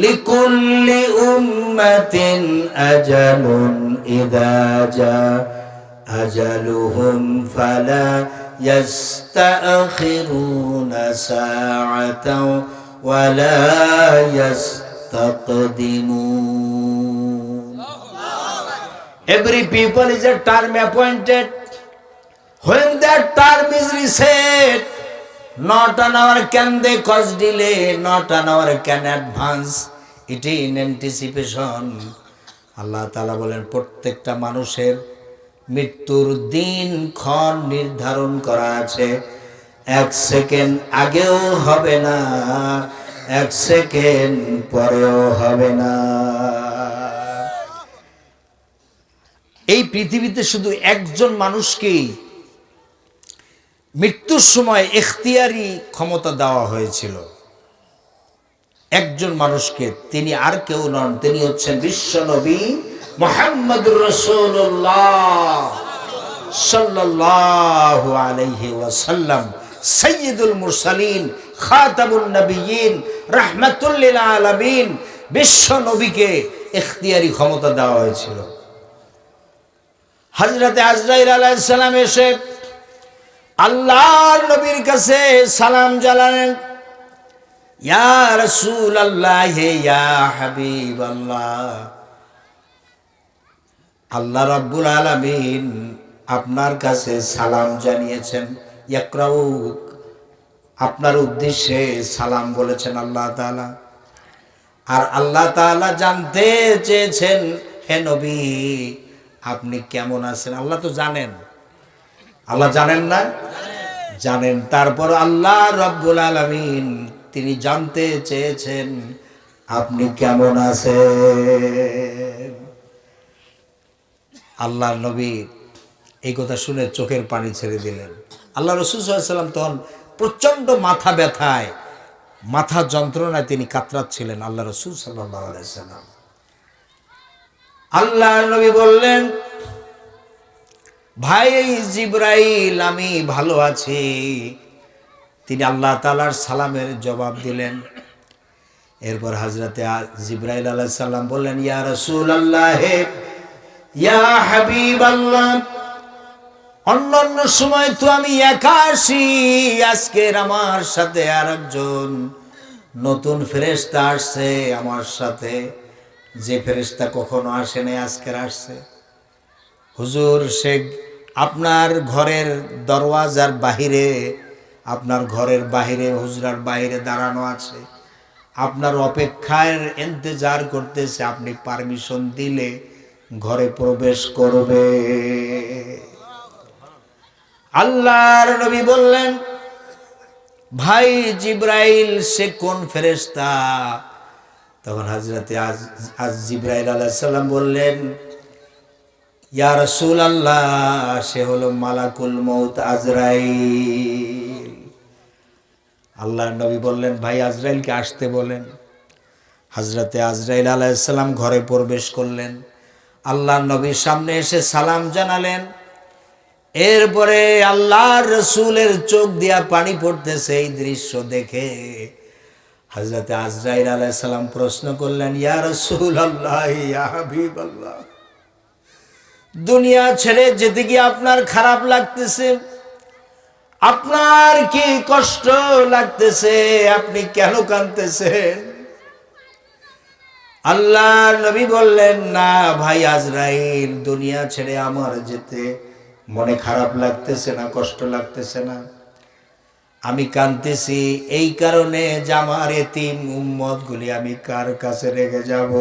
লিকুল্লি উম্মাতিন আজালুন ইযা জা আজালুহুম ফালা ইয়াস্তাখিরুনা সাআতাও ওয়ালা ইয়াস্তাকদিমুন। Every people is a term appointed. When that term is reset, not an hour can they cause delay, not an hour can advance. It is in anticipation. আল্লাহ তাআলা বলেন প্রত্যেকটা মানুষের মৃত্যুর দিন ক্ষণ নির্ধারণ করা আছে। এক সেকেন্ড আগেও হবে না, এক সেকেন্ড পরেও হবে না। এই পৃথিবীতে শুধু একজন মানুষকেই মৃত্যুর সময় ইখতিয়ারি ক্ষমতা দেওয়া হয়েছিল, একজন মানুষকে, তিনি আর কেউ নন, তিনি হচ্ছেন বিশ্বনবী মুহাম্মদুর রাসূলুল্লাহ সাল্লাল্লাহু আলাইহি ওয়াসাল্লাম, সাইয়্যিদুল মুরসালিন, খাতামুন নবিয়্যিন, রাহমাতুল লিল আলামিন। বিশ্বনবীকে ইখতিয়ারি ক্ষমতা দেওয়া হয়েছিল। হযরতে আজরাইল আলাইহিস সালাম এসে আল্লাহর নবীর কাছে সালাম জানালেন, ইয়া রাসূলুল্লাহ, ইয়া হাবিবাল্লাহ, আল্লাহ রাব্বুল আলামিন আপনার কাছে সালাম জানিয়েছেন। ইয়াকরাউ, আপনার উদ্দেশ্যে সালাম বলেছেন আল্লাহ তাআলা। আর আল্লাহ তাআলা জানতে চেয়েছেন, হে নবী আপনি কেমন আছেন? আল্লাহ তো জানেন, আল্লাহ জানেন না? জানেন। তারপর আল্লাহ রাব্বুল আলামিন তিনি জানতে চেয়েছেন আপনি কেমন আছেন। আল্লাহর নবী এই কথা শুনে চোখের পানি ছেড়ে দিলেন। আল্লাহ রাসূল সাল্লাল্লাহু আলাইহি ওয়াসাল্লাম তখন প্রচন্ড মাথা ব্যথায়, মাথা যন্ত্রণায় তিনি কাতরাচ্ছিলেন। আল্লাহ রাসূল সাল্লাল্লাহু আলাইহি ওয়াসাল্লাম, আল্লাহর নবী বললেন, ভাই জিবরাইল আমি ভালো আছি। তিনি আল্লাহ তাআলার সালামের জবাব দিলেন। এরপর হযরতে জিবরাইল আলাইহিস সালাম বললেন, ইয়া রাসূলুল্লাহ, ইয়া হাবিবাল্লাহ, অন্যান্য সময় তো আমি একা আসি, আজকের আমার সাথে আরেকজন নতুন ফেরেশতা আসছে আমার সাথে, যে ফেরেশতা কখনো আসে নাই আজকের আসছে। হুজুর, সে আপনার ঘরের দরওয়াজার বাহিরে, আপনার ঘরের বাহিরে, হুজরার বাহিরে দাঁড়ানো আছে, আপনার অপেক্ষায় ইন্তজার করতেছে, আপনি পারমিশন দিলে ঘরে প্রবেশ করবে। আল্লাহর নবী বললেন, ভাই জিবরাইল সে কোন ফেরেশতা? তখন হযরতে জিবরাইল আলাইহিস সালাম বললেন, ইয়া রাসূলুল্লাহ, সে হলো মালাকুল মউত আজরাইল। আল্লাহর নবী বললেন, ভাই আজরাইলকে আসতে বলেন। হযরতে আজরাইল আলাইহিস সালাম ঘরে প্রবেশ করলেন, আল্লাহর নবীর সামনে এসে সালাম জানালেন। এরপরে আল্লাহর রাসূলের চোখ দিয়া পানি পড়তেছে। এই দৃশ্য দেখে হযরতে আজরাইল আলাইহিস সালাম প্রশ্ন করলেন, ইয়া রাসূলুল্লাহ, ইয়া হাবিবাল্লাহ, দুনিয়া ছেড়ে যেতে গিয়ে আপনার খারাপ লাগতেছে? আপনার কি কষ্ট লাগতেছে? আপনি কেন কাঁদতেছেন? আল্লাহর নবী বললেন, না ভাই আজরাইল, দুনিয়া ছেড়ে আমার যেতে মনে খারাপ লাগতেছে না, কষ্ট লাগতেছে না। আমি কাঁদতেছি এই কারণে যে আমার এতিম উম্মতগুলি আমি কার কাছে রেখে যাব।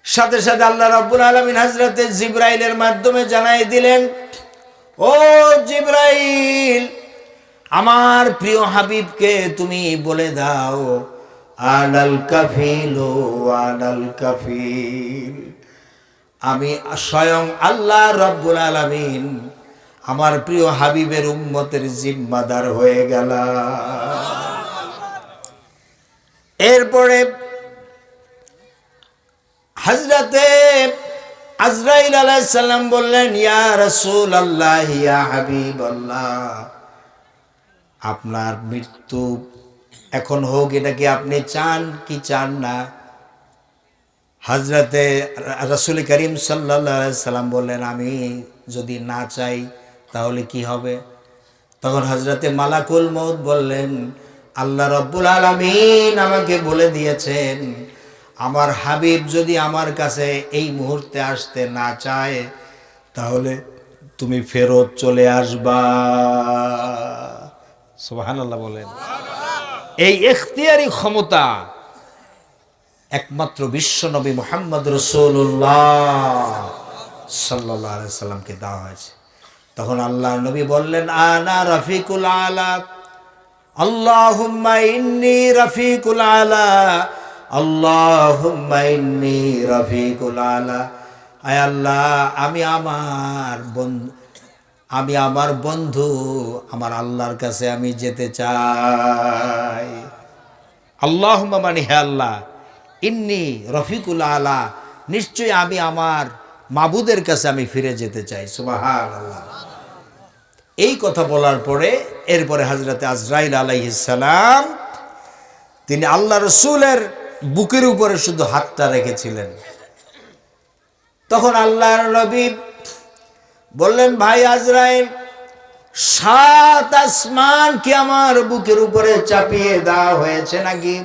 সাথে সাথে আল্লাহ রাব্বুল আলামিন হযরতে জিবরাইলের মাধ্যমে জানাই দিলেন, ও জিবরাইল, আমার প্রিয় হাবিবকে তুমি বলে দাও, আনাল কাফিল, আনাল কাফিল, আমি স্বয়ং আল্লাহ রাব্বুল আলামিন আমার প্রিয় হাবিবের উম্মতের জিম্মাদার হয়ে গেলাম। এরপরে হযরতে আজরাইল আলাইহিস সালাম বললেন, ইয়া রাসূলুল্লাহ, ইয়া হাবিবাল্লাহ, আপনার মৃত্যু এখন হোক, এটা কি আপনি চান কি চান না? হযরতে রাসূল করিম সাল্লাল্লাহু আলাইহি সাল্লাম বললেন, আমি যদি না চাই তাহলে কি হবে? তখন হযরতে মালাকুল মউত বললেন, আল্লাহ রাব্বুল আলামিন আমাকে বলে দিয়েছেন, আমার হাবিব যদি আমার কাছে এই মুহূর্তে আসতে না চায় তাহলে তুমি ফেরত চলে আসবা। সুবহানাল্লাহ বলেন। এই ইখতিয়ারি ক্ষমতা একমাত্র বিশ্বনবী মুহাম্মদ রাসূলুল্লাহ সাল্লাল্লাহু আলাইহি সাল্লামকে দেওয়া হয়েছে। তখন আল্লাহর নবী বললেন, আনা রাফিকুল আলা, আল্লাহুম্মা ইন্নী রাফিকুল আলা, আল্লাহুম্মা ইন্নী রাফিকুল আলা। আয় আল্লাহ, আমি আমার বন্ধু আমার আল্লাহর কাছে আমি যেতে চাই। আল্লাহুম্মা মানে হে আল্লাহ, ইন্নী রফিকুল আলা, নিশ্চয়ই আমি আমার মাবুদের কাছে আমি ফিরে যেতে চাই। সুবহানাল্লাহ। এই কথা বলার পরে এরপরে হযরতে আজরাইল আলাইহিস সালাম তিনি আল্লাহ রাসূলের বুকের উপরে শুধু হাতটা রেখেছিলেন। তখন আল্লাহর নবী বললেন, ভাই আজরাইল, 7 আসমান কি আমার বুকের উপরে চাপিয়ে দেওয়া হয়েছে নাকি?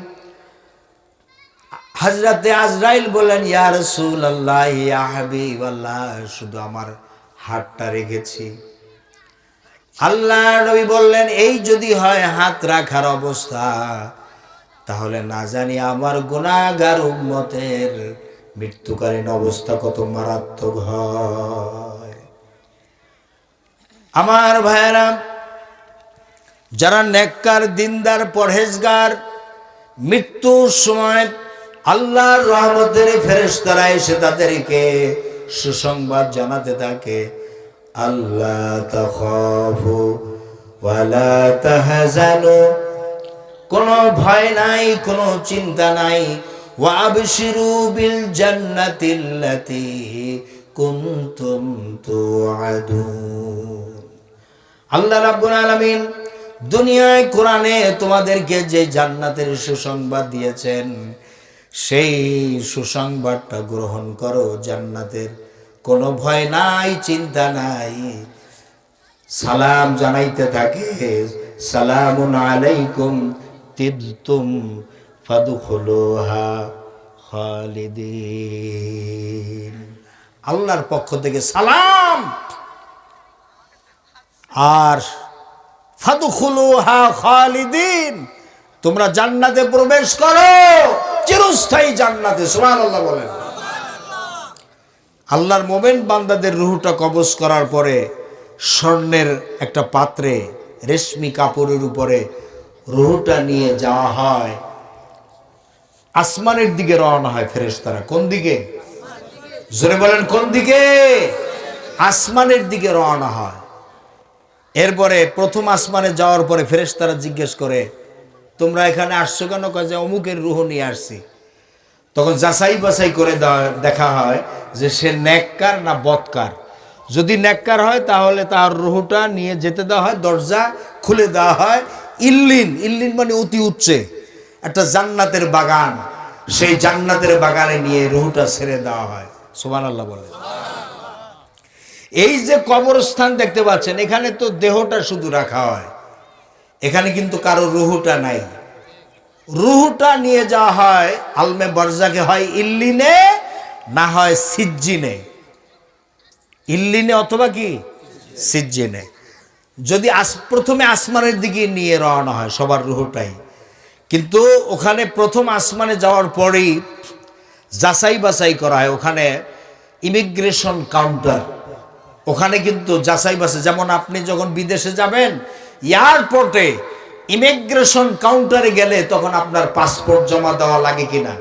হযরতে আজরাইল বললেন, ইয়া রাসূলুল্লাহ, ইয়া হাবিবাল্লাহ, শুধু আমার হাতটা রেখেছি। আল্লাহর নবী বললেন, এই যদি হয় হাত রাখার অবস্থা, তাহলে না জানি আমার গুনাহগার উম্মতের মৃত্যুকালীন অবস্থা কত মারাত্মক হয়। আমার ভাইয়েরা, যারা নেককার, দিনদার, পরহেজগার, মৃত্যুর সময় আল্লাহর রহমতের ফেরেশতারা এসে তাদেরকে সুসংবাদ জানাতে থাকে, আল্লাহ তাখাফু ওয়ালা তাহজানু, কোনো ভয় নাই, কোনো চিন্তা নাই, ওয়া আবশিরু বিল জান্নাতিল্লাতী কুনতুম তুআদুন। আল্লাহ রাব্বুল আলামিন দুনিয়ায় কোরআনে তোমাদেরকে যে জান্নাতের সুসংবাদ দিয়েছেন, সেই সুসংবাদটা গ্রহণ করো। জান্নাতের কোনো ভয় নাই, চিন্তা নাই। সালাম জানাইতে থাকে, সালামুন আলাইকুম তিবতুম ফাদখুলুহা খালিদিন। আল্লাহর পক্ষ থেকে সালাম, আর ফাদখুলুহা খালিদিন, তোমরা জান্নাতে প্রবেশ করো, চিরস্থায়ী জান্নাতে। সুবহানাল্লাহ বলেন। আল্লাহর মোমেন বান্দাদের রূহটা কবজ করার পরে স্বর্ণের একটা পাত্রে রেশমি কাপড়ের উপরে রূহটা নিয়ে যাওয়া হয়, আসমানের দিকে রওনা হয় ফেরেশতারা। কোন দিকে? জোরে বলেন, কোন দিকে? আসমানের দিকে রওনা হয়। এরপরে প্রথম আসমানে যাওয়ার পরে ফেরেশতারা জিজ্ঞেস করে, তোমরা এখানে আসছো কেন? কয় যে অমুকের রূহ নিয়ে আসছি। তখন যাচাই বাছাই করে দেখা হয় যে সে নেককার না বদকার। যদি নেককার হয় তাহলে তার রূহটা নিয়ে যেতে দেওয়া হয়, দরজা খুলে দেওয়া হয়। ইল্লিন, ইল্লিন মানে অতি উচ্চে একটা জান্নাতের বাগান, সেই জান্নাতের বাগানে নিয়ে রূহটা ছেড়ে দেওয়া হয়। সুবহানাল্লাহ বলে। এই যে কবরস্থান দেখতে পাচ্ছেন, এখানে তো দেহটা শুধু রাখা হয়, এখানে কিন্তু কারো রূহটা নাই। রূহটা নিয়ে যাওয়া হয় আলমে বারজাকে, হয় ইল্লিনে না হয় সিজ্জিনে। ইল্লিনে অথবা কি সিজ্জিনে। যদি প্রথমে আসমানের দিকে নিয়ে রওনা হয় সবার রূহটাই, কিন্তু ওখানে প্রথম আসমানে যাওয়ার পরেই যাচাই বাছাই করা হয়। ওখানে ইমিগ্রেশন কাউন্টার, ওখানে কিন্তু যাচাই বাছাই। যেমন আপনি যখন বিদেশে যাবেন, এয়ারপোর্টে ইমিগ্রেশন কাউন্টারে গেলে তখন আপনার পাসপোর্ট জমা দেওয়া লাগে কিনা,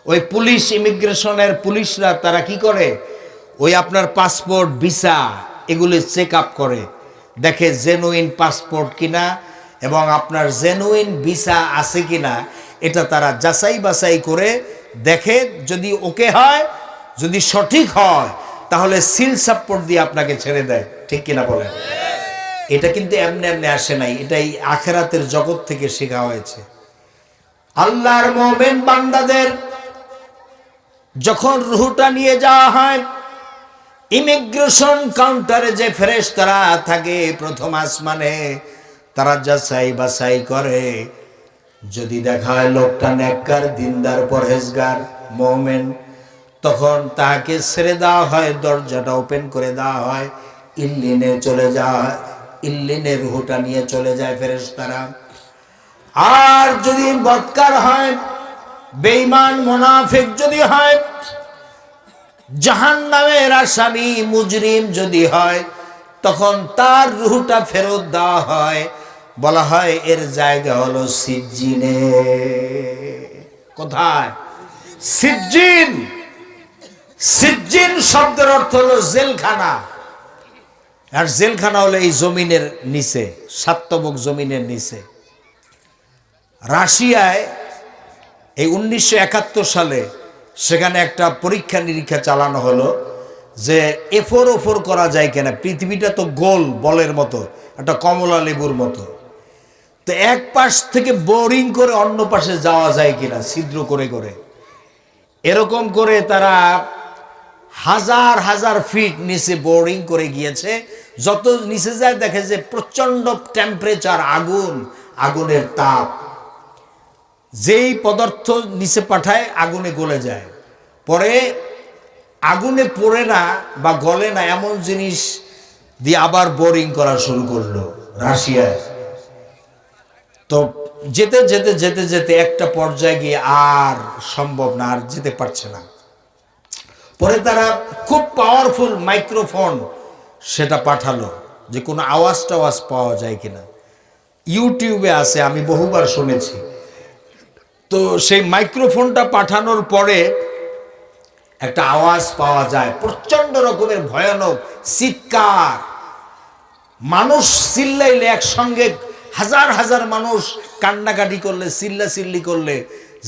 ওই পুলিশ, ইমিগ্রেশনের পুলিশরা তারা কি করে, ওই আপনার পাসপোর্ট, ভিসা এগুলি চেক আপ করে, দেখে জেনুইন পাসপোর্ট কিনা এবং আপনার জেনুইন ভিসা আছে কিনা, এটা তারা যাচাই বাছাই করে দেখে। যদি ওকে হয়, যদি সঠিক হয়, তাহলে সিল সাপোর্ট দিয়ে আপনাকে ছেড়ে দেয়। ঠিক কিনা বলেন? এটা কিন্তু এমনি এমনি আসে নাই, এটাই আখেরাতের জগৎ থেকে শেখা হয়েছে। আল্লাহর মুমিন বান্দাদের যখন রূহটা নিয়ে যাওয়া হয়, ইমিগ্রেশন কাউন্টারে যে ফেরেশতারা থাকে প্রথম আসমানে, তারা যাচাই বাছাই করে। যদি দেখা হয় লোকটা নেককার, দিনদার, পরহেজগার, মুমিন, তখন তাকে ছেড়ে দেওয়া হয়, দরজাটা ওপেন করে দেওয়া হয়, ইল্লিনে চলে যাওয়া হয়, ইল্লিনে রূহটা নিয়ে চলে যায় ফেরেশতারা। আর যদি বদকার হয়, বেঈমান মুনাফিক যদি হয়, জাহান্নামের আসামি মুজরিম যদি হয়, তখন তার রূহটা ফেরত দেওয়া হয়। বলা হয় এর জায়গা হলো সিজ্জিনে। কোথায়? সিজ্জিন। সিজ্জিন শব্দের অর্থ হলো জেলখানা। আর জেলখানা হলো এই জমিনের নিচে, সাতবক জমিনের নিচে। রাশিয়ায় এই 1971 সালে সেখানে একটা পরীক্ষা নিরীক্ষা চালানো হলো যে এফোর ওফোর করা যায় কিনা। পৃথিবীটা তো গোল, বলের মতো, একটা কমলা লেবুর মতো। তো এক পাশ থেকে বোরিং করে অন্য পাশে যাওয়া যায় কিনা, ছিদ্র করে করে। এরকম করে তারা হাজার হাজার ফিট নিচে বোরিং করে গিয়েছে। যত নিচে যায় দেখে যে প্রচন্ড টেম্পারেচার, আগুন, আগুনের তাপ। যেই পদার্থ নিচে পাঠায় আগুনে গলে যায়। পরে আগুনে পড়ে না বা গলে না এমন জিনিস দিয়ে আবার বোরিং করা শুরু করলো রাশিয়ায়। তো যেতে যেতে যেতে যেতে একটা পর্যায়ে গিয়ে আর সম্ভব না, আর যেতে পারছে না। পরে তারা খুব পাওয়ারফুল মাইক্রোফোন সেটা পাঠালো, যে কোনো আওয়াজ টাওয়াজ পাওয়া যায় কিনা। ইউটিউবে আছে, আমি বহুবার শুনেছি। তো সেই মাইক্রোফোনটা পাঠানোর পরে একটা আওয়াজ পাওয়া যায়, প্রচন্ড রকমের ভয়ানক চিৎকার। মানুষ চিল্লাইলে, একসঙ্গে হাজার হাজার মানুষ কান্নাকাটি করলে, চিল্লাচিল্লি করলে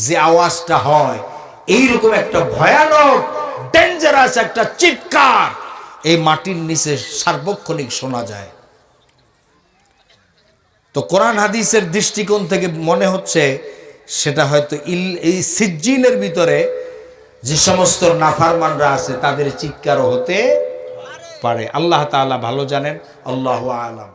যে আওয়াজটা হয়, এইরকম একটা ভয়ানক ডেঞ্জারাস একটা চিৎকার এই মাটির নিচে সার্বক্ষণিক শোনা যায়। তো কোরআন হাদিসের দৃষ্টিকোণ থেকে মনে হচ্ছে সেটা হয়তো এই সিজ্জিনের ভিতরে যে সমস্ত নাফরমানরা আছে তাদের চিৎকারও হতে পারে। আল্লাহ তাআলা ভালো জানেন। আল্লাহু আ'লাম।